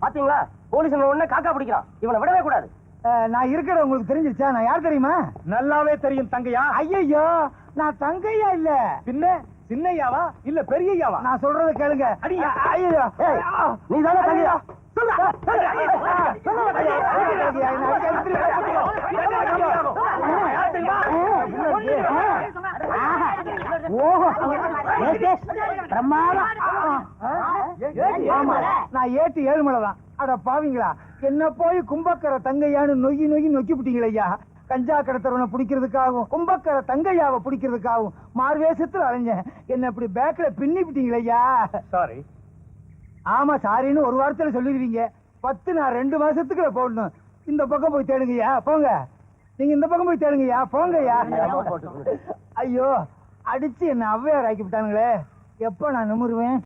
பாத்தீங்களா போலீஸ் உடனே காக்கா பிடிக்கிறான். இவனை விடவே கூடாது. நான் இருக்கிற உங்களுக்கு தெரிஞ்சிருச்சா? நான் யார் தெரியுமா? நல்லாவே தெரியும் தங்கையா. ஐயோ, நான் தங்கையா இல்ல, பின்ன சின்னையாவா இல்ல பெரியயாவா? நான் சொல்றத கேளுங்க. ஐயோ, நீ தானே தங்கையா? நான் ஏட்டு ஏழுமலைதான். அட பாவீங்களா, என்ன போய் கும்பக்கரை தங்கையான்னு நொய்யி நொய்யி நொக்கி விட்டீங்களா? கஞ்சா கடத்தரவனை பிடிக்கிறதுக்காகவும் கும்பக்கரை தங்கையாவை பிடிக்கிறதுக்காகவும் மார்வேஷத்துல அலைஞ்சேன். என்ன இப்படி பேக்ல பின்னி விட்டீங்களா? சாரி. ஆமா, சாரின்னு ஒரு வாரத்துல சொல்லிடுவீங்க. 10 நான் 2 மாசத்துக்குள்ள போடணும். இந்த பக்கம் போய் தேடுங்கய்யா, போங்க. நீங்க இந்த பக்கம் போய் தேடுங்கய்யா, போங்கய்யா. ஐயோ, அடிச்சு என்ன ஔவையார் ஆக்கி விட்டானுங்களே. எப்ப நான் நிமிருவேன்?